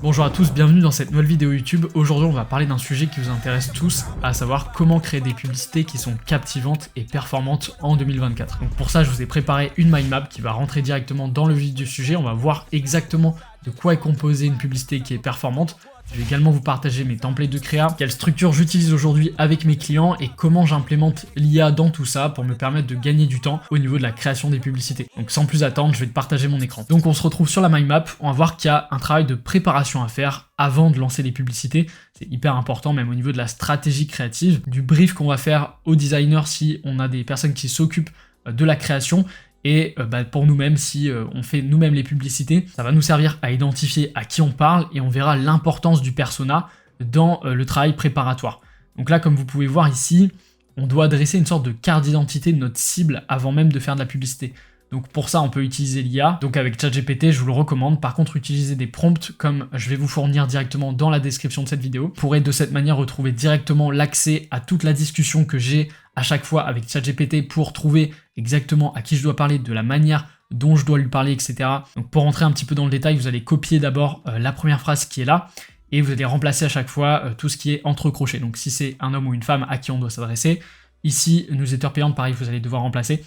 Bonjour à tous, bienvenue dans cette nouvelle vidéo YouTube. Aujourd'hui on va parler d'un sujet qui vous intéresse tous, à savoir comment créer des publicités qui sont captivantes et performantes en 2024. Donc pour ça je vous ai préparé une mind map qui va rentrer directement dans le vif du sujet. On va voir exactement de quoi est composée une publicité qui est performante. Je vais également vous partager mes templates de créa, quelle structure j'utilise aujourd'hui avec mes clients et comment j'implémente l'IA dans tout ça pour me permettre de gagner du temps au niveau de la création des publicités. Donc sans plus attendre, je vais te partager mon écran. Donc on se retrouve sur la mind map, on va voir qu'il y a un travail de préparation à faire avant de lancer les publicités. C'est hyper important même au niveau de la stratégie créative, du brief qu'on va faire aux designers si on a des personnes qui s'occupent de la création. Et pour nous-mêmes, si on fait nous-mêmes les publicités, ça va nous servir à identifier à qui on parle et on verra l'importance du persona dans le travail préparatoire. Donc là, comme vous pouvez voir ici, on doit dresser une sorte de carte d'identité de notre cible avant même de faire de la publicité. Donc pour ça, on peut utiliser l'IA. Donc avec ChatGPT, je vous le recommande. Par contre, utilisez des prompts comme je vais vous fournir directement dans la description de cette vidéo. Vous pourrez de cette manière retrouver directement l'accès à toute la discussion que j'ai à chaque fois avec ChatGPT pour trouver exactement à qui je dois parler, de la manière dont je dois lui parler, etc. Donc pour rentrer un petit peu dans le détail, vous allez copier d'abord la première phrase qui est là et vous allez remplacer à chaque fois tout ce qui est entre crochets. Donc si c'est un homme ou une femme à qui on doit s'adresser, ici, newsletter payante, pareil, vous allez devoir remplacer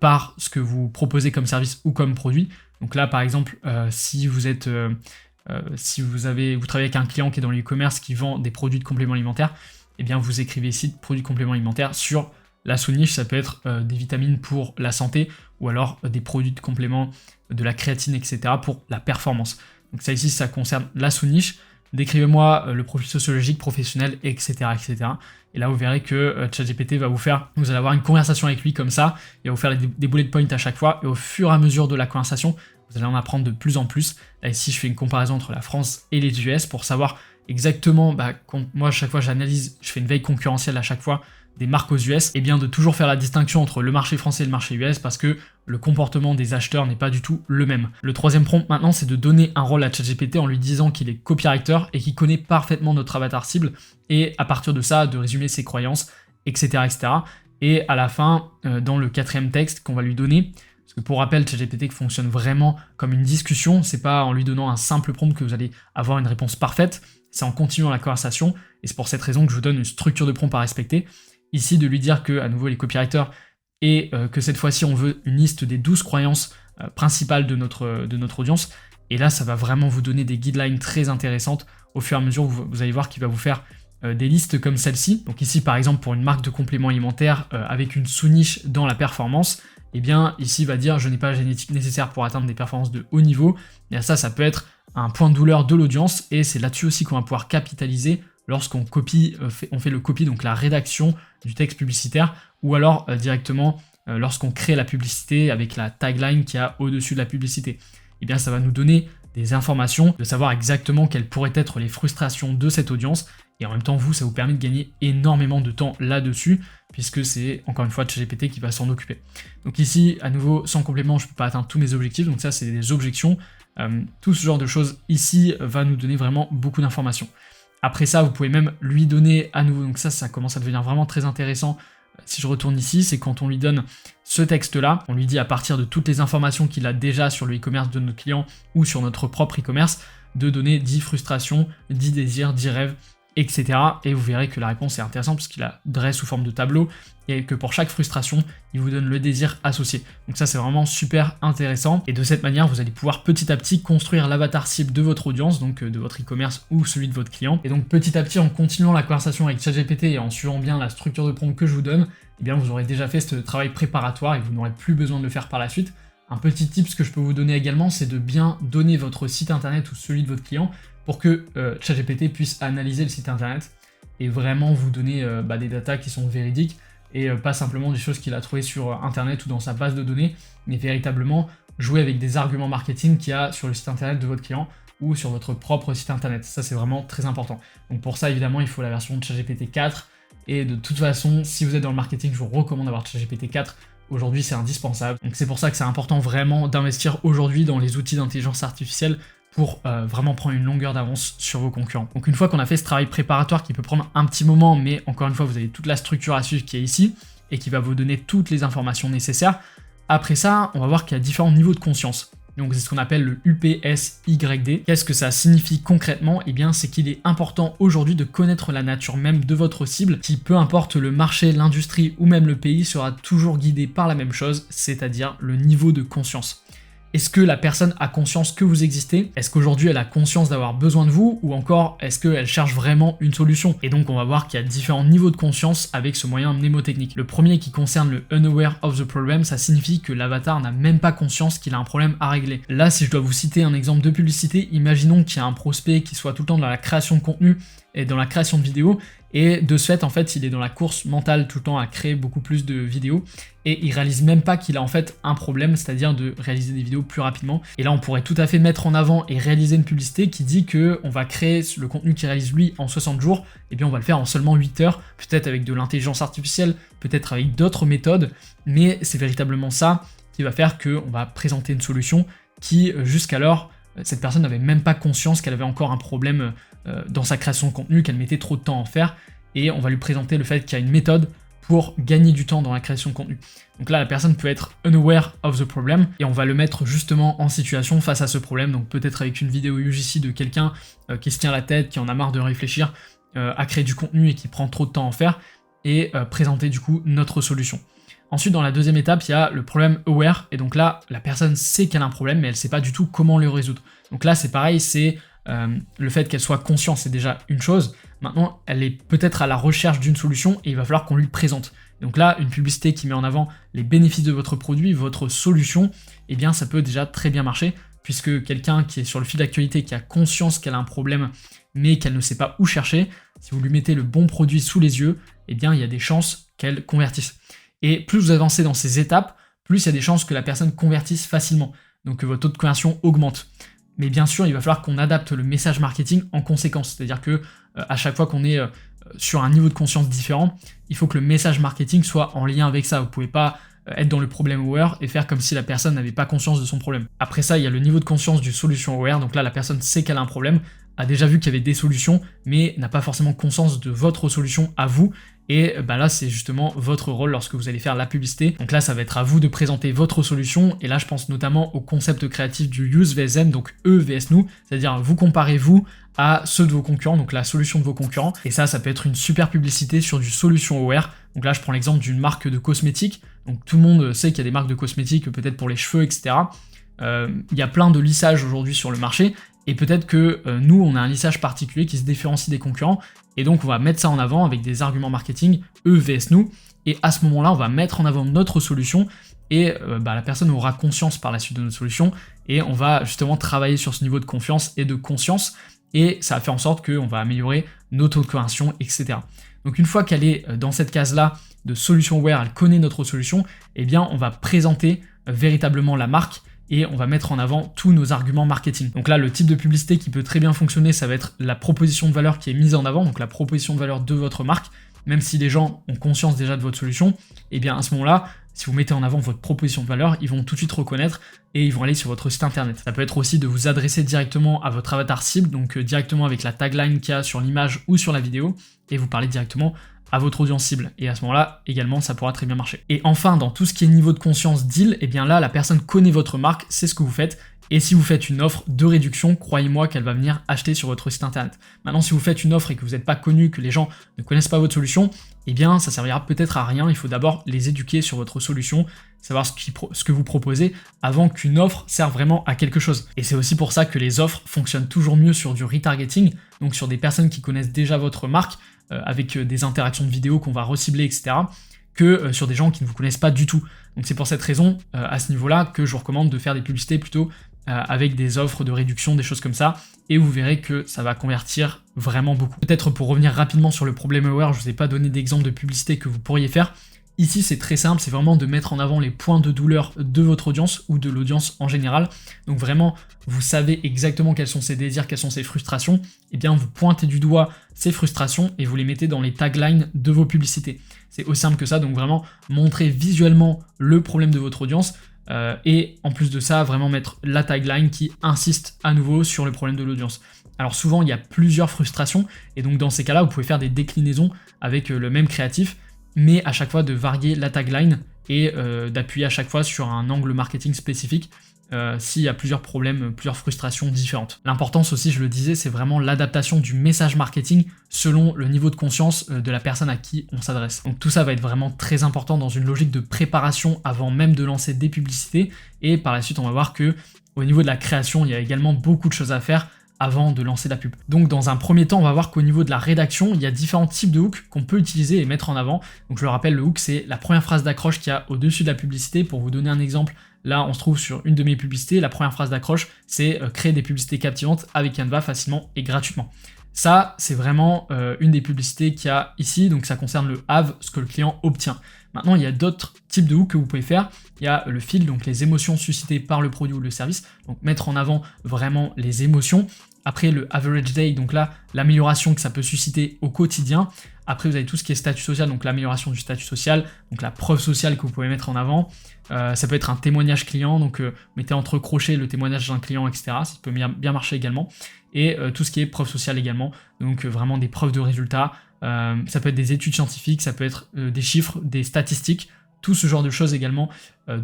par ce que vous proposez comme service ou comme produit. Donc là, par exemple, si vous travaillez avec un client qui est dans l'e-commerce qui vend des produits de compléments alimentaires, eh bien vous écrivez ici produits de compléments alimentaires sur la sous-niche, ça peut être des vitamines pour la santé ou alors des produits de compléments de la créatine, etc. pour la performance. Donc ça ici, ça concerne la sous-niche. Décrivez-moi le profil sociologique, professionnel, etc., etc. Et là, vous verrez que ChatGPT va vous allez avoir une conversation avec lui comme ça, il va vous faire des bullet points à chaque fois, et au fur et à mesure de la conversation, vous allez en apprendre de plus en plus. Là, ici, je fais une comparaison entre la France et les US pour savoir exactement, moi, à chaque fois, j'analyse, je fais une veille concurrentielle à chaque fois des marques aux US, et bien de toujours faire la distinction entre le marché français et le marché US parce que le comportement des acheteurs n'est pas du tout le même. Le troisième prompt maintenant, c'est de donner un rôle à ChatGPT en lui disant qu'il est copywriter et qu'il connaît parfaitement notre avatar cible et à partir de ça, de résumer ses croyances, etc. etc. Et à la fin, dans le quatrième texte qu'on va lui donner, parce que pour rappel, ChatGPT fonctionne vraiment comme une discussion, c'est pas en lui donnant un simple prompt que vous allez avoir une réponse parfaite, c'est en continuant la conversation et c'est pour cette raison que je vous donne une structure de prompt à respecter. Ici, de lui dire que, à nouveau, les copywriters, et que cette fois-ci, on veut une liste des 12 croyances principales de notre audience. Et là, ça va vraiment vous donner des guidelines très intéressantes. Au fur et à mesure, vous allez voir qu'il va vous faire des listes comme celle-ci. Donc ici, par exemple, pour une marque de compléments alimentaires avec une sous-niche dans la performance, eh bien, ici, il va dire « je n'ai pas la génétique nécessaire pour atteindre des performances de haut niveau ». Et ça peut être un point de douleur de l'audience. Et c'est là-dessus aussi qu'on va pouvoir capitaliser lorsqu'on on fait le copy, donc la rédaction du texte publicitaire, ou alors directement lorsqu'on crée la publicité avec la tagline qu'il y a au-dessus de la publicité. Eh bien, ça va nous donner des informations, de savoir exactement quelles pourraient être les frustrations de cette audience, et en même temps, ça vous permet de gagner énormément de temps là-dessus, puisque c'est, encore une fois, ChatGPT qui va s'en occuper. Donc ici, à nouveau, sans complément, je ne peux pas atteindre tous mes objectifs, donc ça, c'est des objections. Tout ce genre de choses ici va nous donner vraiment beaucoup d'informations. Après ça, vous pouvez même lui donner à nouveau, donc ça commence à devenir vraiment très intéressant. Si je retourne ici, c'est quand on lui donne ce texte-là, on lui dit à partir de toutes les informations qu'il a déjà sur le e-commerce de notre client ou sur notre propre e-commerce, de donner 10 frustrations, 10 désirs, 10 rêves, etc. Et vous verrez que la réponse est intéressante parce qu'il la dresse sous forme de tableau et que pour chaque frustration, il vous donne le désir associé. Donc ça, c'est vraiment super intéressant. Et de cette manière, vous allez pouvoir petit à petit construire l'avatar cible de votre audience, donc de votre e-commerce ou celui de votre client. Et donc petit à petit, en continuant la conversation avec ChatGPT et en suivant bien la structure de prompt que je vous donne, eh bien vous aurez déjà fait ce travail préparatoire et vous n'aurez plus besoin de le faire par la suite. Un petit tip que je peux vous donner également, c'est de bien donner votre site internet ou celui de votre client pour que ChatGPT puisse analyser le site internet et vraiment vous donner des datas qui sont véridiques et pas simplement des choses qu'il a trouvées sur internet ou dans sa base de données, mais véritablement jouer avec des arguments marketing qu'il y a sur le site internet de votre client ou sur votre propre site internet. Ça, c'est vraiment très important. Donc pour ça, évidemment, il faut la version de ChatGPT 4 et de toute façon, si vous êtes dans le marketing, je vous recommande d'avoir ChatGPT 4. Aujourd'hui, c'est indispensable. Donc c'est pour ça que c'est important vraiment d'investir aujourd'hui dans les outils d'intelligence artificielle pour vraiment prendre une longueur d'avance sur vos concurrents. Donc une fois qu'on a fait ce travail préparatoire qui peut prendre un petit moment, mais encore une fois, vous avez toute la structure à suivre qui est ici et qui va vous donner toutes les informations nécessaires. Après ça, on va voir qu'il y a différents niveaux de conscience. Donc c'est ce qu'on appelle le UPSYD. Qu'est-ce que ça signifie concrètement? Eh bien c'est qu'il est important aujourd'hui de connaître la nature même de votre cible, qui peu importe le marché, l'industrie ou même le pays sera toujours guidé par la même chose, c'est-à-dire le niveau de conscience. Est-ce que la personne a conscience que vous existez? Est-ce qu'aujourd'hui elle a conscience d'avoir besoin de vous? Ou encore est-ce qu'elle cherche vraiment une solution? Et donc on va voir qu'il y a différents niveaux de conscience avec ce moyen mnémotechnique. Le premier qui concerne le unaware of the problem, ça signifie que l'avatar n'a même pas conscience qu'il a un problème à régler. Là, si je dois vous citer un exemple de publicité, imaginons qu'il y a un prospect qui soit tout le temps dans la création de contenu et dans la création de vidéos, et de ce fait, en fait, il est dans la course mentale tout le temps à créer beaucoup plus de vidéos, et il réalise même pas qu'il a en fait un problème, c'est-à-dire de réaliser des vidéos plus rapidement. Et là, on pourrait tout à fait mettre en avant et réaliser une publicité qui dit que on va créer le contenu qu'il réalise lui en 60 jours, et bien on va le faire en seulement 8 heures, peut-être avec de l'intelligence artificielle, peut-être avec d'autres méthodes, mais c'est véritablement ça qui va faire qu'on va présenter une solution qui, jusqu'alors, cette personne n'avait même pas conscience qu'elle avait encore un problème dans sa création de contenu, qu'elle mettait trop de temps à en faire, et on va lui présenter le fait qu'il y a une méthode pour gagner du temps dans la création de contenu. Donc là, la personne peut être unaware of the problem, et on va le mettre justement en situation face à ce problème, donc peut-être avec une vidéo UGC de quelqu'un qui se tient la tête, qui en a marre de réfléchir à créer du contenu et qui prend trop de temps à en faire, et présenter du coup notre solution. Ensuite, dans la deuxième étape, il y a le problème aware, et donc là, la personne sait qu'elle a un problème, mais elle ne sait pas du tout comment le résoudre. Donc là, c'est pareil, c'est le fait qu'elle soit consciente, c'est déjà une chose. Maintenant, elle est peut-être à la recherche d'une solution, et il va falloir qu'on lui présente. Donc là, une publicité qui met en avant les bénéfices de votre produit, votre solution, eh bien, ça peut déjà très bien marcher, puisque quelqu'un qui est sur le fil d'actualité, qui a conscience qu'elle a un problème, mais qu'elle ne sait pas où chercher, si vous lui mettez le bon produit sous les yeux, eh bien, il y a des chances qu'elle convertisse. Et plus vous avancez dans ces étapes, plus il y a des chances que la personne convertisse facilement, donc que votre taux de conversion augmente. Mais bien sûr, il va falloir qu'on adapte le message marketing en conséquence, c'est-à-dire que à chaque fois qu'on est sur un niveau de conscience différent, il faut que le message marketing soit en lien avec ça. Vous ne pouvez pas être dans le problème aware et faire comme si la personne n'avait pas conscience de son problème. Après ça, il y a le niveau de conscience du solution aware, donc là la personne sait qu'elle a un problème, a déjà vu qu'il y avait des solutions, mais n'a pas forcément conscience de votre solution à vous. Et bah là, c'est justement votre rôle lorsque vous allez faire la publicité. Donc là, ça va être à vous de présenter votre solution. Et là, je pense notamment au concept créatif du use vs them, donc eux vs nous, c'est-à-dire vous comparez vous à ceux de vos concurrents, donc la solution de vos concurrents. Et ça peut être une super publicité sur du solution aware. Donc là, je prends l'exemple d'une marque de cosmétiques. Donc tout le monde sait qu'il y a des marques de cosmétiques, peut-être pour les cheveux, etc. Il y a plein de lissages aujourd'hui sur le marché. Et peut-être que nous, on a un lissage particulier qui se différencie des concurrents, et donc on va mettre ça en avant avec des arguments marketing, eux vs nous, et à ce moment-là, on va mettre en avant notre solution, et la personne aura conscience par la suite de notre solution, et on va justement travailler sur ce niveau de confiance et de conscience, et ça va faire en sorte qu'on va améliorer nos taux de conversion, etc. Donc une fois qu'elle est dans cette case-là de solution aware, elle connaît notre solution, eh bien on va présenter véritablement la marque, et on va mettre en avant tous nos arguments marketing. Donc là, le type de publicité qui peut très bien fonctionner, ça va être la proposition de valeur qui est mise en avant, donc la proposition de valeur de votre marque, même si les gens ont conscience déjà de votre solution, et bien à ce moment-là, si vous mettez en avant votre proposition de valeur, ils vont tout de suite reconnaître et ils vont aller sur votre site internet. Ça peut être aussi de vous adresser directement à votre avatar cible, donc directement avec la tagline qu'il y a sur l'image ou sur la vidéo, et vous parler directement à votre audience cible. Et à ce moment-là, également, ça pourra très bien marcher. Et enfin, dans tout ce qui est niveau de conscience deal, et bien là, la personne connaît votre marque, c'est ce que vous faites. Et si vous faites une offre de réduction, croyez-moi qu'elle va venir acheter sur votre site internet. Maintenant, si vous faites une offre et que vous n'êtes pas connu, que les gens ne connaissent pas votre solution, eh bien, ça servira peut-être à rien. Il faut d'abord les éduquer sur votre solution, savoir ce que vous proposez avant qu'une offre serve vraiment à quelque chose. Et c'est aussi pour ça que les offres fonctionnent toujours mieux sur du retargeting, donc sur des personnes qui connaissent déjà votre marque, avec des interactions de vidéos qu'on va recibler, etc., que sur des gens qui ne vous connaissent pas du tout. Donc c'est pour cette raison, à ce niveau-là, que je vous recommande de faire des publicités plutôt avec des offres de réduction, des choses comme ça, et vous verrez que ça va convertir vraiment beaucoup. Peut-être pour revenir rapidement sur le problème aware, je ne vous ai pas donné d'exemple de publicité que vous pourriez faire. Ici, c'est très simple, c'est vraiment de mettre en avant les points de douleur de votre audience ou de l'audience en général. Donc vraiment, vous savez exactement quels sont ses désirs, quelles sont ses frustrations. Et bien, vous pointez du doigt ces frustrations et vous les mettez dans les taglines de vos publicités. C'est aussi simple que ça, donc vraiment montrer visuellement le problème de votre audience et en plus de ça, vraiment mettre la tagline qui insiste à nouveau sur le problème de l'audience. Alors souvent, il y a plusieurs frustrations et donc dans ces cas-là, vous pouvez faire des déclinaisons avec le même créatif, mais à chaque fois de varier la tagline et d'appuyer à chaque fois sur un angle marketing spécifique s'il y a plusieurs problèmes, plusieurs frustrations différentes. L'importance aussi, je le disais, c'est vraiment l'adaptation du message marketing selon le niveau de conscience de la personne à qui on s'adresse. Donc tout ça va être vraiment très important dans une logique de préparation avant même de lancer des publicités, et par la suite on va voir que au niveau de la création, il y a également beaucoup de choses à faire avant de lancer la pub. Donc dans un premier temps, on va voir qu'au niveau de la rédaction, il y a différents types de hooks qu'on peut utiliser et mettre en avant. Donc je le rappelle, le hook, c'est la première phrase d'accroche qu'il y a au-dessus de la publicité. Pour vous donner un exemple, là on se trouve sur une de mes publicités, la première phrase d'accroche, c'est créer des publicités captivantes avec Canva facilement et gratuitement. Ça, c'est vraiment une des publicités qu'il y a ici, donc ça concerne le have, ce que le client obtient. Maintenant, il y a d'autres types de hooks que vous pouvez faire. Il y a le feel, donc les émotions suscitées par le produit ou le service, donc mettre en avant vraiment les émotions. Après, le average day, donc là, l'amélioration que ça peut susciter au quotidien. Après, vous avez tout ce qui est statut social, donc l'amélioration du statut social, donc la preuve sociale que vous pouvez mettre en avant. Ça peut être un témoignage client, donc mettez entre crochets le témoignage d'un client, etc. Ça peut bien marcher également. Et tout ce qui est preuve sociale également, donc vraiment des preuves de résultats. Ça peut être des études scientifiques, ça peut être des chiffres, des statistiques. Tout ce genre de choses également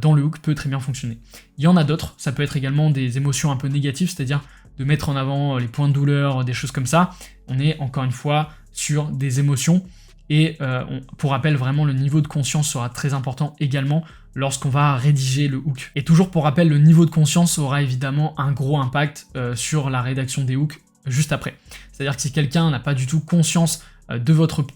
dans le hook peut très bien fonctionner. Il y en a d'autres, ça peut être également des émotions un peu négatives, c'est-à-dire de mettre en avant les points de douleur, des choses comme ça. On est encore une fois sur des émotions et pour rappel, vraiment le niveau de conscience sera très important également lorsqu'on va rédiger le hook. Et toujours pour rappel, le niveau de conscience aura évidemment un gros impact sur la rédaction des hooks juste après. C'est-à-dire que si quelqu'un n'a pas du tout conscience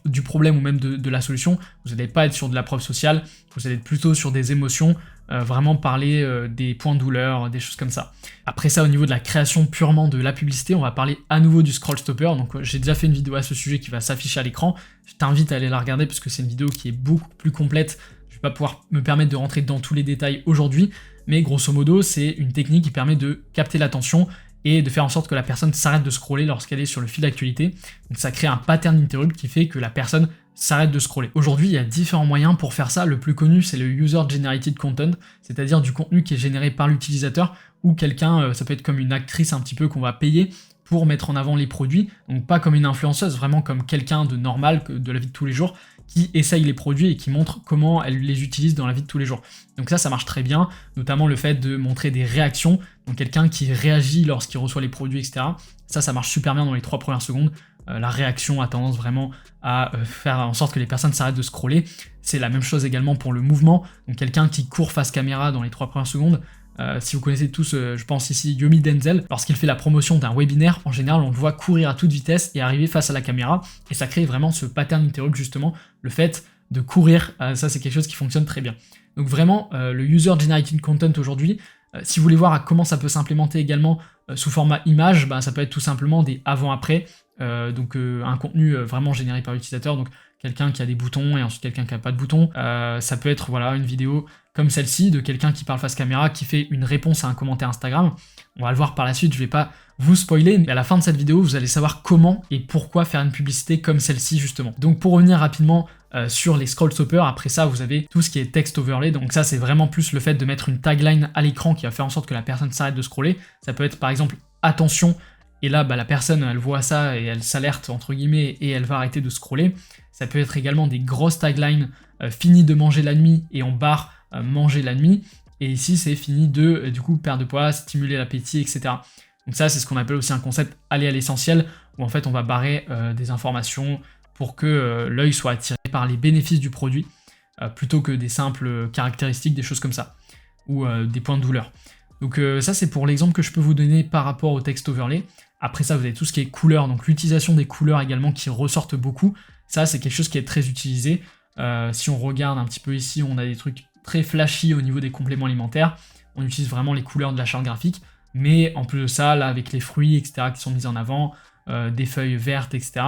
du problème ou même de la solution, vous n'allez pas être sur de la preuve sociale, vous allez être plutôt sur des émotions, vraiment parler des points de douleur, des choses comme ça. Après ça, au niveau de la création purement de la publicité, on va parler à nouveau du scroll stopper. Donc j'ai déjà fait une vidéo à ce sujet qui va s'afficher à l'écran. Je t'invite à aller la regarder parce que c'est une vidéo qui est beaucoup plus complète. Je vais pas pouvoir me permettre de rentrer dans tous les détails aujourd'hui, mais grosso modo, c'est une technique qui permet de capter l'attention et de faire en sorte que la personne s'arrête de scroller lorsqu'elle est sur le fil d'actualité. Donc ça crée un pattern interrupt qui fait que la personne s'arrête de scroller. Aujourd'hui, il y a différents moyens pour faire ça. Le plus connu, c'est le User Generated Content, c'est-à-dire du contenu qui est généré par l'utilisateur ou quelqu'un, ça peut être comme une actrice un petit peu qu'on va payer pour mettre en avant les produits. Donc pas comme une influenceuse, vraiment comme quelqu'un de normal, de la vie de tous les jours, qui essaye les produits et qui montre comment elle les utilise dans la vie de tous les jours. Donc ça marche très bien, notamment le fait de montrer des réactions, donc quelqu'un qui réagit lorsqu'il reçoit les produits, etc. Ça marche super bien dans les 3 premières secondes. La réaction a tendance vraiment à faire en sorte que les personnes s'arrêtent de scroller. C'est la même chose également pour le mouvement, donc quelqu'un qui court face caméra dans les 3 premières secondes. Si vous connaissez tous, je pense ici, Yomi Denzel, lorsqu'il fait la promotion d'un webinaire, en général, on le voit courir à toute vitesse et arriver face à la caméra, et ça crée vraiment ce pattern interrupt, justement, le fait de courir, ça c'est quelque chose qui fonctionne très bien. Donc vraiment, le User Generated Content aujourd'hui, si vous voulez voir comment ça peut s'implémenter également sous format image, ça peut être tout simplement des avant-après, donc un contenu vraiment généré par l'utilisateur, donc quelqu'un qui a des boutons et ensuite quelqu'un qui n'a pas de boutons. Ça peut être voilà, une vidéo comme celle-ci de quelqu'un qui parle face caméra, qui fait une réponse à un commentaire Instagram. On va le voir par la suite, je vais pas vous spoiler, mais à la fin de cette vidéo, vous allez savoir comment et pourquoi faire une publicité comme celle-ci justement. Donc pour revenir rapidement sur les scroll stoppers, après ça, vous avez tout ce qui est text overlay. Donc ça, c'est vraiment plus le fait de mettre une tagline à l'écran qui va faire en sorte que la personne s'arrête de scroller. Ça peut être par exemple « Attention », et là, la personne, elle voit ça et elle s'alerte, entre guillemets, et elle va arrêter de scroller. Ça peut être également des grosses taglines « Fini de manger la nuit » et en barre « Manger la nuit ». Et ici, c'est fini de, du coup, perdre de poids, stimuler l'appétit, etc. Donc ça, c'est ce qu'on appelle aussi un concept aller à l'essentiel, où en fait, on va barrer des informations pour que l'œil soit attiré par les bénéfices du produit, plutôt que des simples caractéristiques, des choses comme ça, ou des points de douleur. Donc ça, c'est pour l'exemple que je peux vous donner par rapport au text overlay. Après ça, vous avez tout ce qui est couleurs, donc l'utilisation des couleurs également qui ressortent beaucoup. Ça, c'est quelque chose qui est très utilisé. Si on regarde un petit peu ici, on a des trucs très flashy au niveau des compléments alimentaires. On utilise vraiment les couleurs de la charte graphique. Mais en plus de ça, là, avec les fruits, etc., qui sont mis en avant, des feuilles vertes, etc.,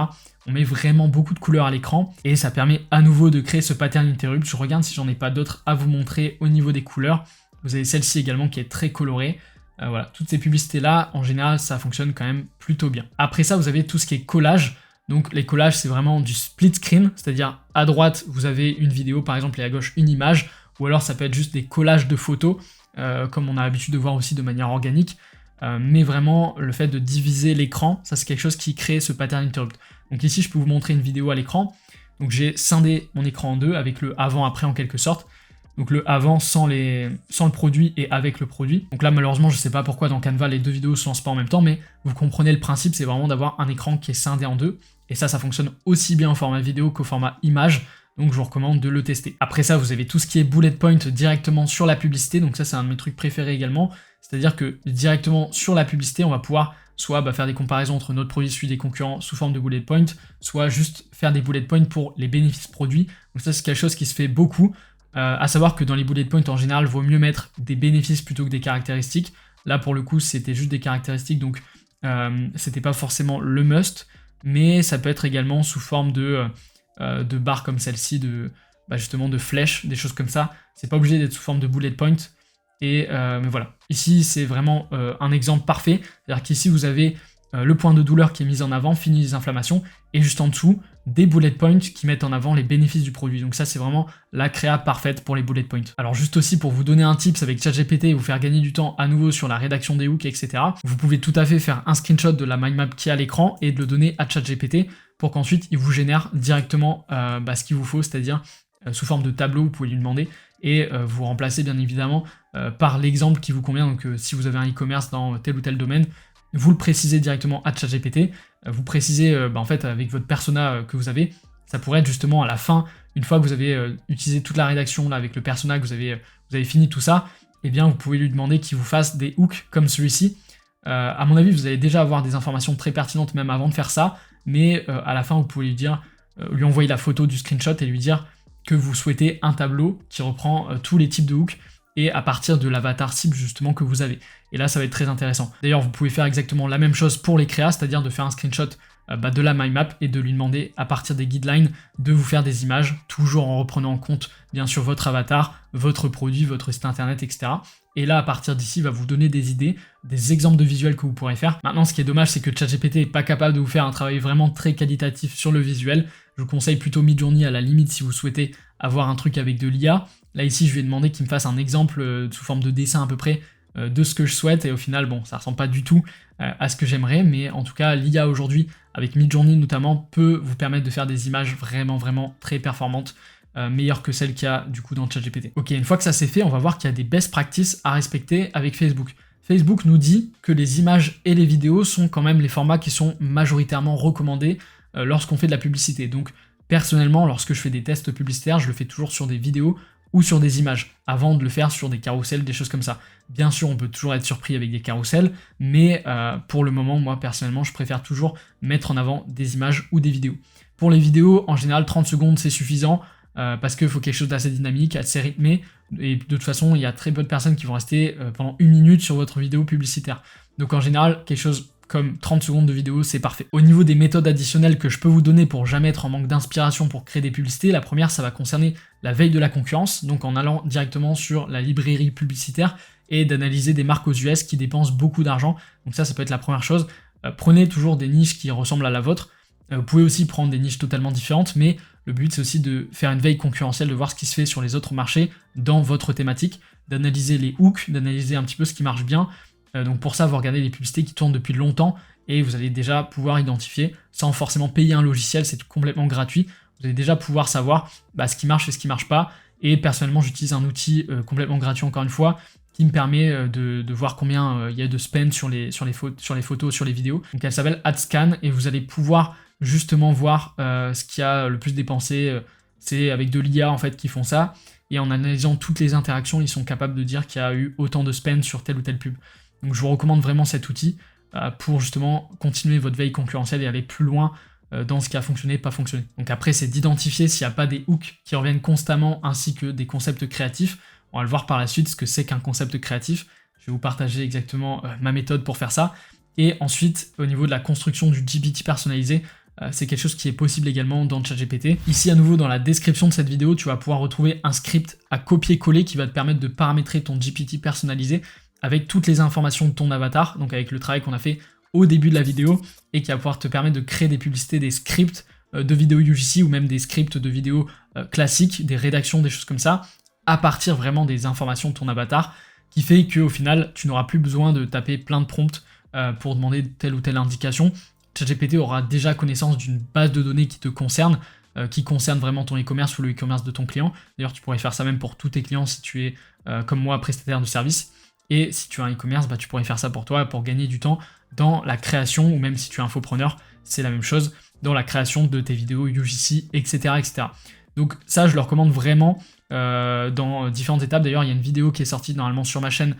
on met vraiment beaucoup de couleurs à l'écran. Et ça permet à nouveau de créer ce pattern interrupt. Je regarde si j'en ai pas d'autres à vous montrer au niveau des couleurs. Vous avez celle-ci également qui est très colorée. Voilà, toutes ces publicités-là, en général, ça fonctionne quand même plutôt bien. Après ça, vous avez tout ce qui est collage. Donc les collages, c'est vraiment du split screen, c'est-à-dire à droite, vous avez une vidéo par exemple, et à gauche, une image, ou alors ça peut être juste des collages de photos, comme on a l'habitude de voir aussi de manière organique, mais vraiment, le fait de diviser l'écran, ça c'est quelque chose qui crée ce pattern interrupt. Donc ici, je peux vous montrer une vidéo à l'écran. Donc j'ai scindé mon écran en deux, avec le avant-après en quelque sorte. donc le avant sans le produit et avec le produit. Donc là malheureusement je sais pas pourquoi dans Canva les deux vidéos se lancent pas en même temps, mais vous comprenez le principe, c'est vraiment d'avoir un écran qui est scindé en deux, et ça fonctionne aussi bien au format vidéo qu'au format image, donc je vous recommande de le tester. Après ça vous avez tout ce qui est bullet point directement sur la publicité, donc ça c'est un de mes trucs préférés également, c'est-à-dire que directement sur la publicité on va pouvoir soit faire des comparaisons entre notre produit et celui des concurrents sous forme de bullet point, soit juste faire des bullet points pour les bénéfices produits. Donc ça c'est quelque chose qui se fait beaucoup, à savoir que dans les bullet points en général, il vaut mieux mettre des bénéfices plutôt que des caractéristiques. Là pour le coup c'était juste des caractéristiques, donc c'était pas forcément le must, mais ça peut être également sous forme de barres comme celle-ci, justement de flèches, des choses comme ça. C'est pas obligé d'être sous forme de bullet point. Mais voilà, ici c'est vraiment un exemple parfait, c'est-à-dire qu'ici vous avez le point de douleur qui est mis en avant, fini les inflammations, et juste en dessous, des bullet points qui mettent en avant les bénéfices du produit. Donc ça c'est vraiment la créa parfaite pour les bullet points. Alors juste aussi pour vous donner un tips avec ChatGPT et vous faire gagner du temps à nouveau sur la rédaction des hooks, etc. Vous pouvez tout à fait faire un screenshot de la mind map qui est à l'écran et de le donner à ChatGPT pour qu'ensuite il vous génère directement ce qu'il vous faut, c'est-à-dire sous forme de tableau, vous pouvez lui demander, et vous remplacez bien évidemment par l'exemple qui vous convient. Donc si vous avez un e-commerce dans tel ou tel domaine, vous le précisez directement à ChatGPT, vous précisez en fait avec votre persona que vous avez, ça pourrait être justement à la fin, une fois que vous avez utilisé toute la rédaction là avec le persona, que vous avez fini tout ça, et bien vous pouvez lui demander qu'il vous fasse des hooks comme celui-ci. À mon avis vous allez déjà avoir des informations très pertinentes même avant de faire ça, mais à la fin vous pouvez lui envoyer la photo du screenshot et lui dire que vous souhaitez un tableau qui reprend tous les types de hooks et à partir de l'avatar cible justement que vous avez. Et là ça va être très intéressant. D'ailleurs vous pouvez faire exactement la même chose pour les créas, c'est-à-dire de faire un screenshot de la mind map et de lui demander à partir des guidelines de vous faire des images, toujours en reprenant en compte bien sûr votre avatar, votre produit, votre site internet, etc. Et là à partir d'ici il va vous donner des idées, des exemples de visuels que vous pourrez faire. Maintenant ce qui est dommage c'est que ChatGPT n'est pas capable de vous faire un travail vraiment très qualitatif sur le visuel. Je vous conseille plutôt Midjourney à la limite si vous souhaitez avoir un truc avec de l'IA. Là ici je lui ai demandé qu'il me fasse un exemple sous forme de dessin à peu près de ce que je souhaite, et au final bon ça ressemble pas du tout à ce que j'aimerais, mais en tout cas l'IA aujourd'hui avec Midjourney notamment peut vous permettre de faire des images vraiment très performantes, meilleures que celles qu'il y a du coup dans ChatGPT. Ok, une fois que ça c'est fait, on va voir qu'il y a des best practices à respecter avec Facebook. Facebook nous dit que les images et les vidéos sont quand même les formats qui sont majoritairement recommandés lorsqu'on fait de la publicité. Donc personnellement, lorsque je fais des tests publicitaires, je le fais toujours sur des vidéos ou sur des images, avant de le faire sur des carousels, des choses comme ça. Bien sûr, on peut toujours être surpris avec des carousels, mais pour le moment, moi personnellement, je préfère toujours mettre en avant des images ou des vidéos. Pour les vidéos, en général, 30 secondes, c'est suffisant, parce qu'il faut quelque chose d'assez dynamique, assez rythmé, et de toute façon, il y a très peu de personnes qui vont rester pendant 1 minute sur votre vidéo publicitaire. Donc en général, quelque chose comme 30 secondes de vidéo, c'est parfait. Au niveau des méthodes additionnelles que je peux vous donner pour jamais être en manque d'inspiration pour créer des publicités, la première, ça va concerner la veille de la concurrence, donc en allant directement sur la librairie publicitaire et d'analyser des marques aux US qui dépensent beaucoup d'argent. Donc ça peut être la première chose. Prenez toujours des niches qui ressemblent à la vôtre. Vous pouvez aussi prendre des niches totalement différentes, mais le but c'est aussi de faire une veille concurrentielle, de voir ce qui se fait sur les autres marchés dans votre thématique, d'analyser les hooks, d'analyser un petit peu ce qui marche bien. Donc pour ça, vous regardez les publicités qui tournent depuis longtemps et vous allez déjà pouvoir identifier, sans forcément payer un logiciel, c'est complètement gratuit, vous allez déjà pouvoir savoir ce qui marche et ce qui marche pas. Et personnellement, j'utilise un outil complètement gratuit encore une fois, qui me permet de voir combien il y a de spend sur les photos, sur les vidéos. Donc elle s'appelle AdScan et vous allez pouvoir justement voir ce qui a le plus dépensé. C'est avec de l'IA en fait qui font ça. Et en analysant toutes les interactions, ils sont capables de dire qu'il y a eu autant de spend sur telle ou telle pub. Donc je vous recommande vraiment cet outil pour justement continuer votre veille concurrentielle et aller plus loin dans ce qui a fonctionné, pas fonctionné. Donc après, c'est d'identifier s'il n'y a pas des hooks qui reviennent constamment ainsi que des concepts créatifs. On va le voir par la suite ce que c'est qu'un concept créatif. Je vais vous partager exactement ma méthode pour faire ça. Et ensuite, au niveau de la construction du GPT personnalisé, c'est quelque chose qui est possible également dans ChatGPT. Ici, à nouveau, dans la description de cette vidéo, tu vas pouvoir retrouver un script à copier-coller qui va te permettre de paramétrer ton GPT personnalisé avec toutes les informations de ton avatar, donc avec le travail qu'on a fait au début de la vidéo, et qui va pouvoir te permettre de créer des publicités, des scripts de vidéos UGC ou même des scripts de vidéos classiques, des rédactions, des choses comme ça, à partir vraiment des informations de ton avatar, qui fait qu'au final, tu n'auras plus besoin de taper plein de prompts pour demander telle ou telle indication. ChatGPT aura déjà connaissance d'une base de données qui te concerne, qui concerne vraiment ton e-commerce ou le e-commerce de ton client. D'ailleurs, tu pourrais faire ça même pour tous tes clients si tu es, comme moi, prestataire de service. Et si tu as un e-commerce, tu pourrais faire ça pour toi, pour gagner du temps dans la création, ou même si tu es infopreneur, c'est la même chose, dans la création de tes vidéos UGC, etc. etc. Donc ça, je le recommande vraiment dans différentes étapes. D'ailleurs, il y a une vidéo qui est sortie normalement sur ma chaîne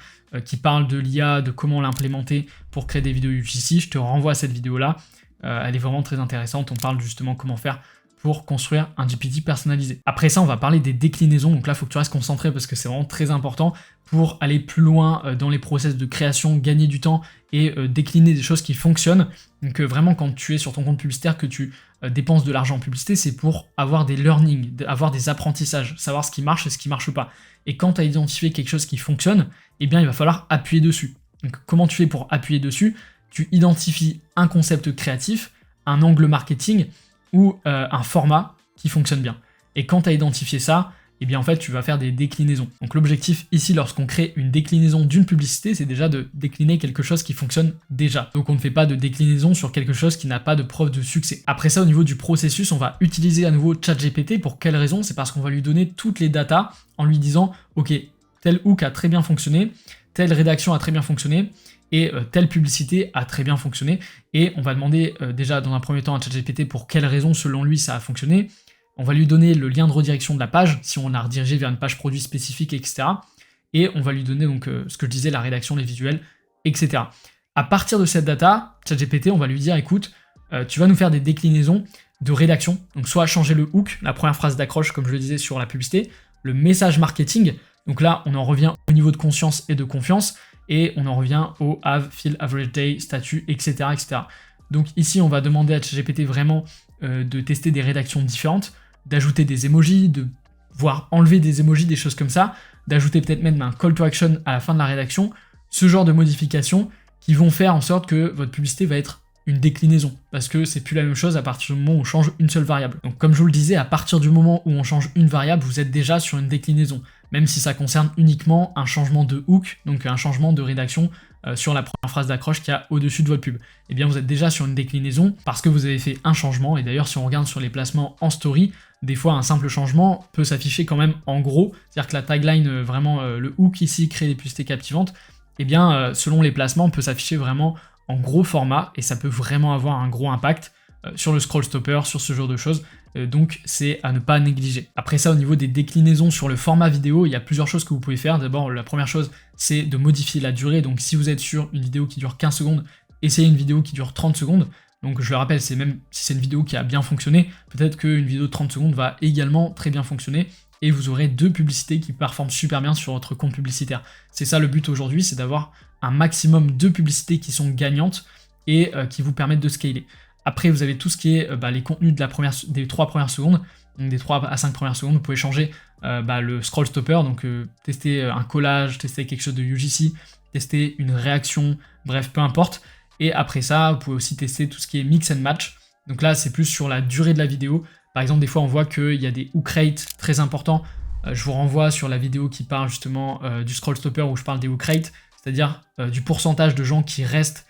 qui parle de l'IA, de comment l'implémenter pour créer des vidéos UGC. Je te renvoie à cette vidéo-là. Elle est vraiment très intéressante. On parle justement comment faire pour construire un GPT personnalisé. Après ça, on va parler des déclinaisons. Donc là, il faut que tu restes concentré parce que c'est vraiment très important pour aller plus loin dans les process de création, gagner du temps et décliner des choses qui fonctionnent. Donc vraiment, quand tu es sur ton compte publicitaire, que tu dépenses de l'argent en publicité, c'est pour avoir des learnings, avoir des apprentissages, savoir ce qui marche et ce qui marche pas. Et quand tu as identifié quelque chose qui fonctionne, eh bien, il va falloir appuyer dessus. Donc comment tu fais pour appuyer dessus? Tu identifies un concept créatif, un angle marketing, ou un format qui fonctionne bien. Et quand tu as identifié ça, eh bien en fait tu vas faire des déclinaisons. Donc l'objectif ici lorsqu'on crée une déclinaison d'une publicité, c'est déjà de décliner quelque chose qui fonctionne déjà. Donc on ne fait pas de déclinaison sur quelque chose qui n'a pas de preuve de succès. Après ça, au niveau du processus, on va utiliser à nouveau ChatGPT. Pour quelle raison? C'est parce qu'on va lui donner toutes les datas en lui disant ok, tel hook a très bien fonctionné, telle rédaction a très bien fonctionné, et telle publicité a très bien fonctionné, et on va demander déjà dans un premier temps à ChatGPT pour quelles raisons selon lui ça a fonctionné. On va lui donner le lien de redirection de la page, si on a redirigé vers une page produit spécifique, etc. Et on va lui donner donc ce que je disais, la rédaction, les visuels, etc. À partir de cette data, ChatGPT, on va lui dire écoute, tu vas nous faire des déclinaisons de rédaction, donc soit changer le hook, la première phrase d'accroche comme je le disais sur la publicité, le message marketing, donc là on en revient au niveau de conscience et de confiance, et on en revient au have, feel, average day, statut, etc., etc. Donc ici, on va demander à ChatGPT vraiment de tester des rédactions différentes, d'ajouter des emojis, de voire enlever des emojis, des choses comme ça, d'ajouter peut-être même un call to action à la fin de la rédaction, ce genre de modifications qui vont faire en sorte que votre publicité va être une déclinaison, parce que c'est plus la même chose à partir du moment où on change une seule variable. Donc comme je vous le disais, à partir du moment où on change une variable, vous êtes déjà sur une déclinaison, même si ça concerne uniquement un changement de hook, donc un changement de rédaction sur la première phrase d'accroche qu'il y a au-dessus de votre pub. Eh bien vous êtes déjà sur une déclinaison parce que vous avez fait un changement, et d'ailleurs si on regarde sur les placements en story, des fois un simple changement peut s'afficher quand même en gros, c'est-à-dire que la tagline, vraiment le hook ici, créer des publicités captivantes, eh bien selon les placements, peut s'afficher vraiment en gros format, et ça peut vraiment avoir un gros impact sur le scroll stopper, sur ce genre de choses, donc c'est à ne pas négliger. Après ça, au niveau des déclinaisons sur le format vidéo, il y a plusieurs choses que vous pouvez faire. D'abord, la première chose, c'est de modifier la durée, donc si vous êtes sur une vidéo qui dure 15 secondes, essayez une vidéo qui dure 30 secondes, donc je le rappelle, c'est même si c'est une vidéo qui a bien fonctionné, peut-être qu'une vidéo de 30 secondes va également très bien fonctionner, et vous aurez deux publicités qui performent super bien sur votre compte publicitaire. C'est ça le but aujourd'hui, c'est d'avoir un maximum de publicités qui sont gagnantes et qui vous permettent de scaler. Après, vous avez tout ce qui est les contenus de des 3 premières secondes, donc des 3 à 5 premières secondes, vous pouvez changer le scroll stopper, donc tester un collage, tester quelque chose de UGC, tester une réaction, bref, peu importe. Et après ça, vous pouvez aussi tester tout ce qui est mix and match. Donc là, c'est plus sur la durée de la vidéo. Par exemple, des fois, on voit qu'il y a des hook rates très importants. Je vous renvoie sur la vidéo qui parle justement du scroll stopper où je parle des hook rates, c'est-à-dire du pourcentage de gens qui restent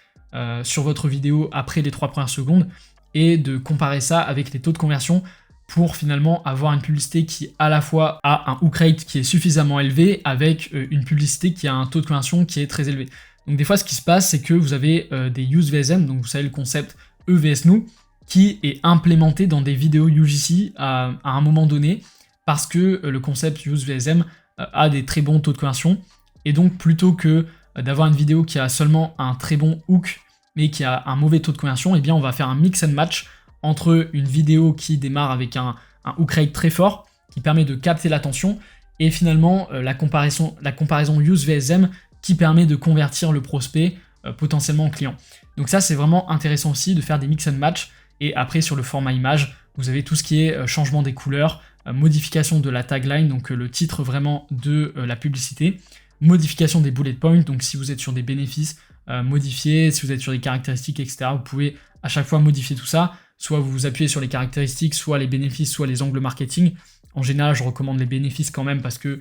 sur votre vidéo après les 3 premières secondes, et de comparer ça avec les taux de conversion pour finalement avoir une publicité qui à la fois a un hook rate qui est suffisamment élevé avec une publicité qui a un taux de conversion qui est très élevé. Donc des fois, ce qui se passe, c'est que vous avez des use VSM, donc vous savez le concept EVS-nous, qui est implémenté dans des vidéos UGC à un moment donné, parce que le concept use VSM a des très bons taux de conversion, et donc plutôt que d'avoir une vidéo qui a seulement un très bon hook, mais qui a un mauvais taux de conversion, eh bien on va faire un mix and match entre une vidéo qui démarre avec un hook rate très fort, qui permet de capter l'attention, et finalement la comparaison use VSM qui permet de convertir le prospect potentiellement en client. Donc ça, c'est vraiment intéressant aussi de faire des mix and match. Et après, sur le format image, vous avez tout ce qui est changement des couleurs, modification de la tagline, donc le titre vraiment de la publicité, modification des bullet points, donc si vous êtes sur des bénéfices, modifier, si vous êtes sur des caractéristiques, etc., vous pouvez à chaque fois modifier tout ça, soit vous vous appuyez sur les caractéristiques, soit les bénéfices, soit les angles marketing. En général, je recommande les bénéfices quand même parce que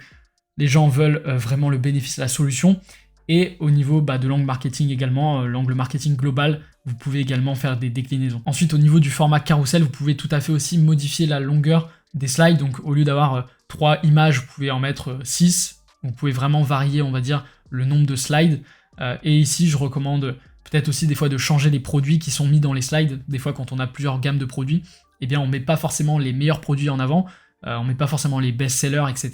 les gens veulent vraiment le bénéfice, la solution, Et au niveau de l'angle marketing également, l'angle marketing global, vous pouvez également faire des déclinaisons. Ensuite, au niveau du format carousel, vous pouvez tout à fait aussi modifier la longueur des slides. Donc au lieu d'avoir 3 images, vous pouvez en mettre 6. Vous pouvez vraiment varier, on va dire, le nombre de slides. Et ici, je recommande peut-être aussi des fois de changer les produits qui sont mis dans les slides. Des fois, quand on a plusieurs gammes de produits, eh bien, on ne met pas forcément les meilleurs produits en avant. On ne met pas forcément les best-sellers, etc.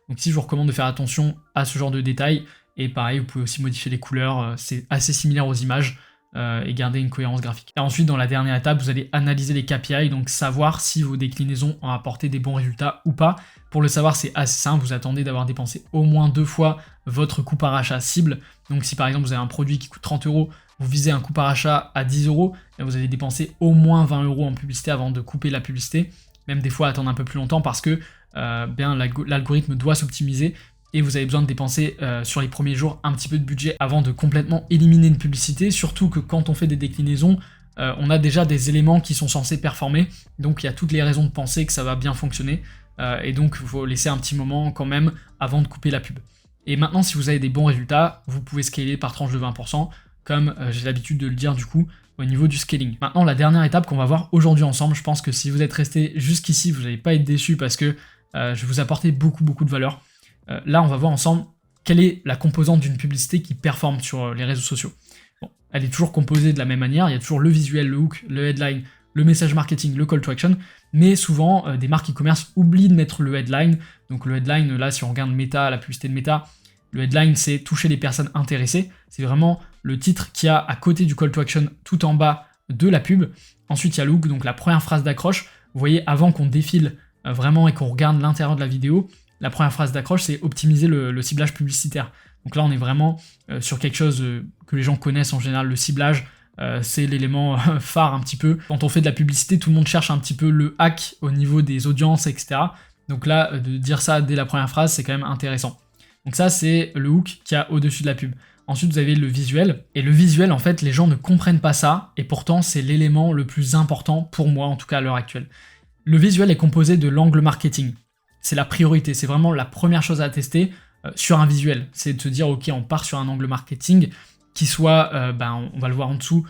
Donc ici, je vous recommande de faire attention à ce genre de détails. Et pareil, vous pouvez aussi modifier les couleurs. C'est assez similaire aux images. Et garder une cohérence graphique. Et ensuite, dans la dernière étape, vous allez analyser les KPI, donc savoir si vos déclinaisons ont apporté des bons résultats ou pas. Pour le savoir, c'est assez simple, vous attendez d'avoir dépensé au moins 2 fois votre coût par achat cible. Donc si par exemple vous avez un produit qui coûte 30 €, vous visez un coût par achat à 10 €, et vous allez dépenser au moins 20 € en publicité avant de couper la publicité. Même des fois attendre un peu plus longtemps parce que l'algorithme doit s'optimiser. Et vous avez besoin de dépenser sur les premiers jours un petit peu de budget avant de complètement éliminer une publicité, surtout que quand on fait des déclinaisons, on a déjà des éléments qui sont censés performer, donc il y a toutes les raisons de penser que ça va bien fonctionner, et donc il faut laisser un petit moment quand même avant de couper la pub. Et maintenant, si vous avez des bons résultats, vous pouvez scaler par tranche de 20%, comme j'ai l'habitude de le dire du coup, au niveau du scaling. Maintenant, la dernière étape qu'on va voir aujourd'hui ensemble, je pense que si vous êtes resté jusqu'ici, vous n'allez pas être déçu parce que je vais vous apporter beaucoup de valeur. Là, on va voir ensemble quelle est la composante d'une publicité qui performe sur les réseaux sociaux. Bon, elle est toujours composée de la même manière, il y a toujours le visuel, le hook, le headline, le message marketing, le call to action, mais souvent, des marques e-commerce oublient de mettre le headline. Donc le headline, là, si on regarde Meta, la publicité de Meta, le headline, c'est toucher les personnes intéressées. C'est vraiment le titre qu'il y a à côté du call to action, tout en bas de la pub. Ensuite, il y a le hook, donc la première phrase d'accroche. Vous voyez, avant qu'on défile vraiment et qu'on regarde l'intérieur de la vidéo, la première phrase d'accroche, c'est optimiser le ciblage publicitaire. Donc là, on est vraiment sur quelque chose que les gens connaissent en général. Le ciblage, c'est l'élément phare un petit peu. Quand on fait de la publicité, tout le monde cherche un petit peu le hack au niveau des audiences, etc. Donc là, de dire ça dès la première phrase, c'est quand même intéressant. Donc ça, c'est le hook qu'il y a au-dessus de la pub. Ensuite, vous avez le visuel. Et le visuel, en fait, les gens ne comprennent pas ça. Et pourtant, c'est l'élément le plus important pour moi, en tout cas à l'heure actuelle. Le visuel est composé de l'angle marketing. C'est la priorité, c'est vraiment la première chose à tester sur un visuel. C'est de se dire, ok, on part sur un angle marketing qui soit, on va le voir en dessous,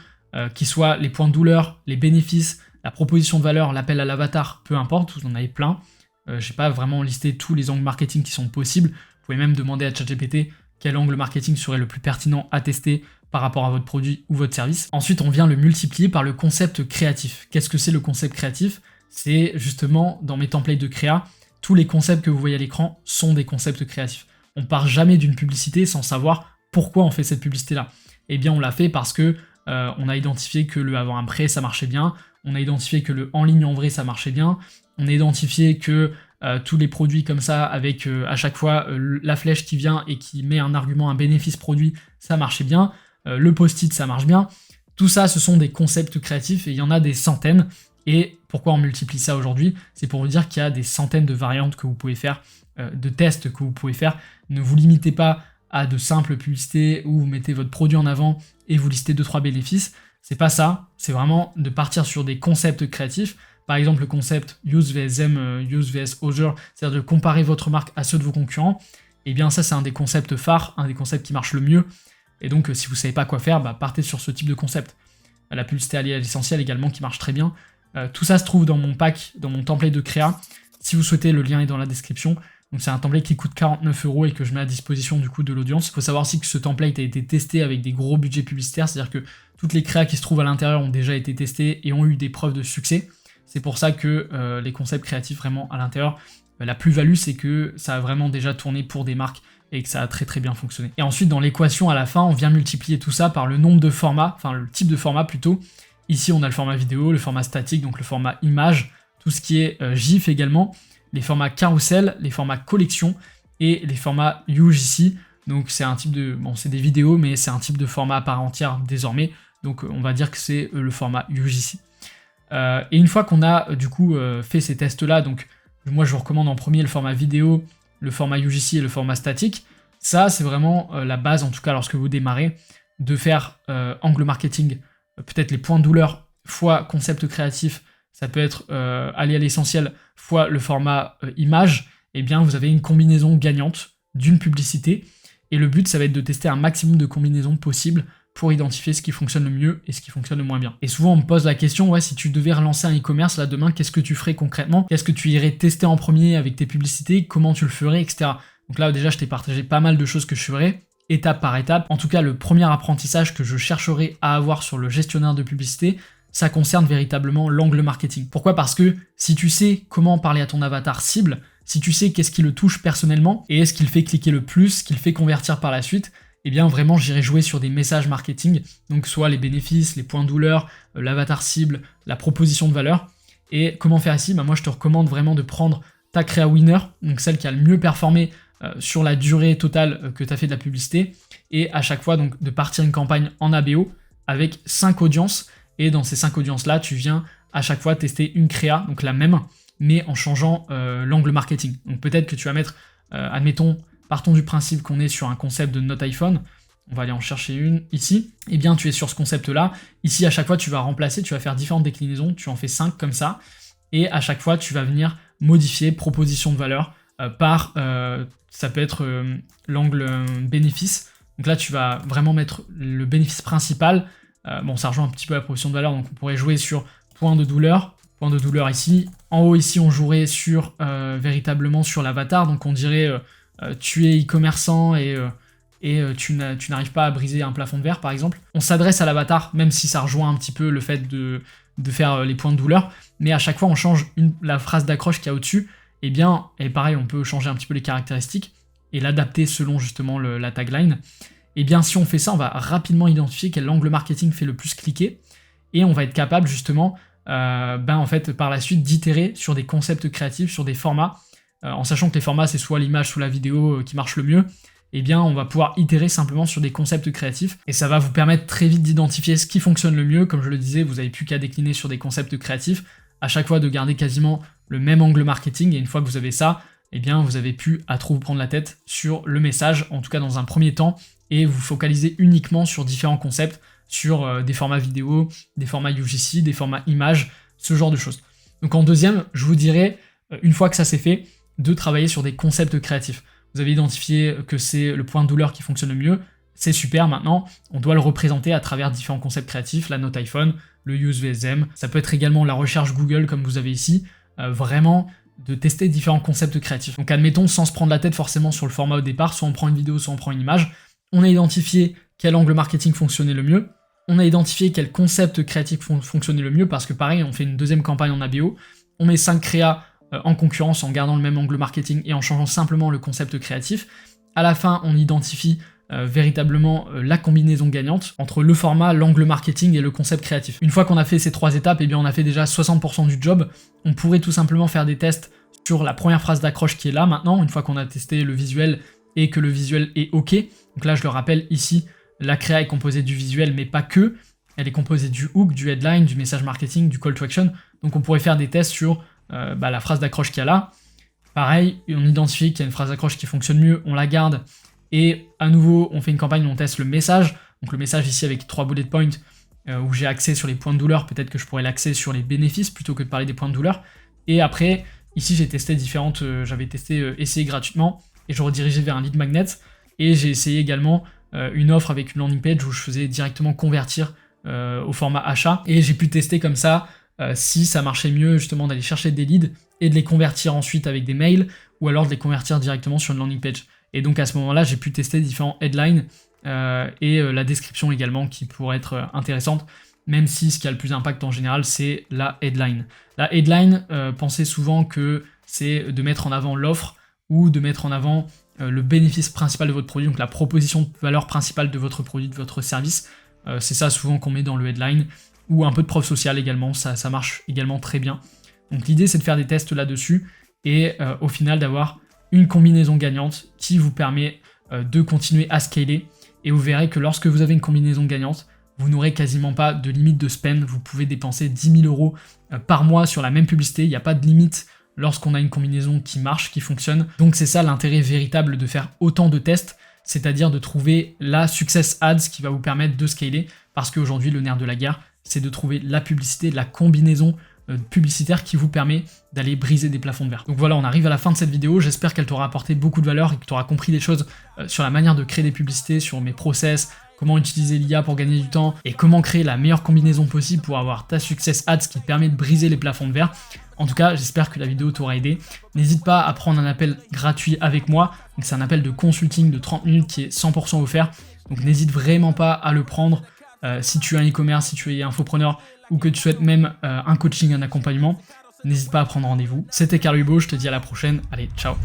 qui soit les points de douleur, les bénéfices, la proposition de valeur, l'appel à l'avatar, peu importe, vous en avez plein. Je n'ai pas vraiment listé tous les angles marketing qui sont possibles. Vous pouvez même demander à ChatGPT quel angle marketing serait le plus pertinent à tester par rapport à votre produit ou votre service. Ensuite, on vient le multiplier par le concept créatif. Qu'est-ce que c'est le concept créatif? C'est justement dans mes templates de créa, tous les concepts que vous voyez à l'écran sont des concepts créatifs. On part jamais d'une publicité sans savoir pourquoi on fait cette publicité-là. Eh bien, on l'a fait parce que on a identifié que le avant-après, ça marchait bien. On a identifié que le en ligne en vrai, ça marchait bien. On a identifié que tous les produits comme ça, avec à chaque fois la flèche qui vient et qui met un argument, un bénéfice produit, ça marchait bien. Le post-it, ça marche bien. Tout ça, ce sont des concepts créatifs et il y en a des centaines. Et pourquoi on multiplie ça aujourd'hui? C'est pour vous dire qu'il y a des centaines de variantes que vous pouvez faire, de tests que vous pouvez faire. Ne vous limitez pas à de simples publicités où vous mettez votre produit en avant et vous listez 2-3 bénéfices. C'est pas ça, c'est vraiment de partir sur des concepts créatifs. Par exemple, le concept use vs M, use vs other, c'est-à-dire de comparer votre marque à ceux de vos concurrents. Et bien ça, c'est un des concepts phares, un des concepts qui marche le mieux. Et donc, si vous savez pas quoi faire, partez sur ce type de concept. La publicité alliée à l'essentiel également qui marche très bien. Tout ça se trouve dans mon pack, dans mon template de créa. Si vous souhaitez, le lien est dans la description. Donc c'est un template qui coûte 49 € et que je mets à disposition du coup de l'audience. Il faut savoir aussi que ce template a été testé avec des gros budgets publicitaires, c'est-à-dire que toutes les créas qui se trouvent à l'intérieur ont déjà été testées et ont eu des preuves de succès. C'est pour ça que les concepts créatifs vraiment à l'intérieur, la plus-value c'est que ça a vraiment déjà tourné pour des marques et que ça a très bien fonctionné. Et ensuite dans l'équation à la fin, on vient multiplier tout ça par le nombre de formats, enfin le type de format plutôt. Ici on a le format vidéo, le format statique, donc le format image, tout ce qui est GIF également, les formats carousel, les formats collection et les formats UGC. Donc c'est un type de, bon c'est des vidéos mais c'est un type de format à part entière désormais. Donc on va dire que c'est le format UGC. Et une fois qu'on a du coup fait ces tests là, donc moi je vous recommande en premier le format vidéo, le format UGC et le format statique. Ça c'est vraiment la base en tout cas lorsque vous démarrez, de faire angle marketing, peut-être les points de douleur fois concept créatif, ça peut être aller à l'essentiel fois le format image, et bien vous avez une combinaison gagnante d'une publicité. Et le but, ça va être de tester un maximum de combinaisons possibles pour identifier ce qui fonctionne le mieux et ce qui fonctionne le moins bien. Et souvent, on me pose la question, ouais, si tu devais relancer un e-commerce là demain, qu'est-ce que tu ferais concrètement? Qu'est-ce que tu irais tester en premier avec tes publicités? Comment tu le ferais, etc. Donc là, déjà, je t'ai partagé pas mal de choses que je ferais, étape par étape. En tout cas, le premier apprentissage que je chercherai à avoir sur le gestionnaire de publicité, ça concerne véritablement l'angle marketing. Pourquoi? Parce que si tu sais comment parler à ton avatar cible, si tu sais qu'est-ce qui le touche personnellement et est-ce qu'il fait cliquer le plus, ce qu'il fait convertir par la suite, eh bien vraiment j'irai jouer sur des messages marketing, donc soit les bénéfices, les points de douleur, l'avatar cible, la proposition de valeur. Et comment faire ici? Moi je te recommande vraiment de prendre ta créa winner, donc celle qui a le mieux performé sur la durée totale que tu as fait de la publicité, et à chaque fois donc de partir une campagne en ABO avec 5 audiences, et dans ces 5 audiences là tu viens à chaque fois tester une créa, donc la même, mais en changeant l'angle marketing. Donc peut-être que tu vas mettre, admettons, partons du principe qu'on est sur un concept de Note iPhone, on va aller en chercher une ici, et bien tu es sur ce concept-là, ici à chaque fois tu vas remplacer, tu vas faire différentes déclinaisons, tu en fais 5 comme ça, et à chaque fois tu vas venir modifier proposition de valeur par, ça peut être l'angle bénéfice, donc là tu vas vraiment mettre le bénéfice principal, bon ça rejoint un petit peu la proposition de valeur, donc on pourrait jouer sur point de douleur ici, en haut ici on jouerait sur véritablement sur l'avatar, donc on dirait tu es e-commerçant et tu n'arrives pas à briser un plafond de verre par exemple. On s'adresse à l'avatar, même si ça rejoint un petit peu le fait de faire les points de douleur, mais à chaque fois on change la phrase d'accroche qu'il y a au-dessus, et pareil on peut changer un petit peu les caractéristiques et l'adapter selon justement la tagline. Et bien si on fait ça, on va rapidement identifier quel angle marketing fait le plus cliquer, et on va être capable justement en fait par la suite d'itérer sur des concepts créatifs, sur des formats, en sachant que les formats c'est soit l'image soit la vidéo qui marche le mieux. Eh bien on va pouvoir itérer simplement sur des concepts créatifs, et ça va vous permettre très vite d'identifier ce qui fonctionne le mieux. Comme je le disais, vous n'avez plus qu'à décliner sur des concepts créatifs, à chaque fois de garder quasiment le même angle marketing, et une fois que vous avez ça, eh bien vous avez plus à trop vous prendre la tête sur le message, en tout cas dans un premier temps, et vous focalisez uniquement sur différents concepts, sur des formats vidéo, des formats UGC, des formats images, ce genre de choses. Donc en deuxième, je vous dirais, une fois que ça c'est fait, de travailler sur des concepts créatifs. Vous avez identifié que c'est le point de douleur qui fonctionne le mieux, c'est super. Maintenant, on doit le représenter à travers différents concepts créatifs, la note iPhone, le use VSM, ça peut être également la recherche Google comme vous avez ici, vraiment de tester différents concepts créatifs. Donc admettons, sans se prendre la tête forcément sur le format au départ, soit on prend une vidéo, soit on prend une image, on a identifié quel angle marketing fonctionnait le mieux, on a identifié quel concept créatif fonctionnait le mieux, parce que pareil, on fait une deuxième campagne en ABO, on met 5 créas en concurrence en gardant le même angle marketing et en changeant simplement le concept créatif. À la fin, on identifie véritablement la combinaison gagnante entre le format, l'angle marketing et le concept créatif. Une fois qu'on a fait ces 3 étapes, eh bien on a fait déjà 60% du job. On pourrait tout simplement faire des tests sur la première phrase d'accroche qui est là maintenant, une fois qu'on a testé le visuel et que le visuel est OK. Donc là, je le rappelle ici, la créa est composée du visuel, mais pas que. Elle est composée du hook, du headline, du message marketing, du call to action. Donc on pourrait faire des tests sur la phrase d'accroche qu'il y a là. Pareil, on identifie qu'il y a une phrase d'accroche qui fonctionne mieux, on la garde, et à nouveau, on fait une campagne où on teste le message. Donc le message ici avec 3 bullet points, où j'ai axé sur les points de douleur, peut-être que je pourrais l'axer sur les bénéfices plutôt que de parler des points de douleur. Et après, ici j'ai testé différentes, j'avais testé essayer gratuitement, et je redirigeais vers un lead magnet, et j'ai essayé également une offre avec une landing page où je faisais directement convertir au format achat, et j'ai pu tester comme ça si ça marchait mieux justement d'aller chercher des leads et de les convertir ensuite avec des mails, ou alors de les convertir directement sur une landing page. Et donc à ce moment-là, j'ai pu tester différents headlines et la description également qui pourrait être intéressante, même si ce qui a le plus d'impact en général, c'est la headline. La headline, pensez souvent que c'est de mettre en avant l'offre ou de mettre en avant le bénéfice principal de votre produit, donc la proposition de valeur principale de votre produit, de votre service. C'est ça souvent qu'on met dans le headline, ou un peu de preuve sociale également, ça marche également très bien. Donc l'idée c'est de faire des tests là-dessus et au final d'avoir une combinaison gagnante qui vous permet de continuer à scaler, et vous verrez que lorsque vous avez une combinaison gagnante, vous n'aurez quasiment pas de limite de spend, vous pouvez dépenser 10 000 € par mois sur la même publicité, il n'y a pas de limite lorsqu'on a une combinaison qui marche, qui fonctionne. Donc c'est ça l'intérêt véritable de faire autant de tests, c'est-à-dire de trouver la success ads qui va vous permettre de scaler, parce qu'aujourd'hui le nerf de la guerre, c'est de trouver la publicité, la combinaison publicitaire qui vous permet d'aller briser des plafonds de verre. Donc voilà, on arrive à la fin de cette vidéo, j'espère qu'elle t'aura apporté beaucoup de valeur et que tu auras compris des choses sur la manière de créer des publicités, sur mes process, comment utiliser l'IA pour gagner du temps et comment créer la meilleure combinaison possible pour avoir ta Success Ads qui te permet de briser les plafonds de verre. En tout cas, j'espère que la vidéo t'aura aidé. N'hésite pas à prendre un appel gratuit avec moi. Donc c'est un appel de consulting de 30 minutes qui est 100% offert. Donc n'hésite vraiment pas à le prendre si tu es un e-commerce, si tu es infopreneur ou que tu souhaites même un coaching, un accompagnement. N'hésite pas à prendre rendez-vous. C'était Carl Hugo, je te dis à la prochaine. Allez, ciao.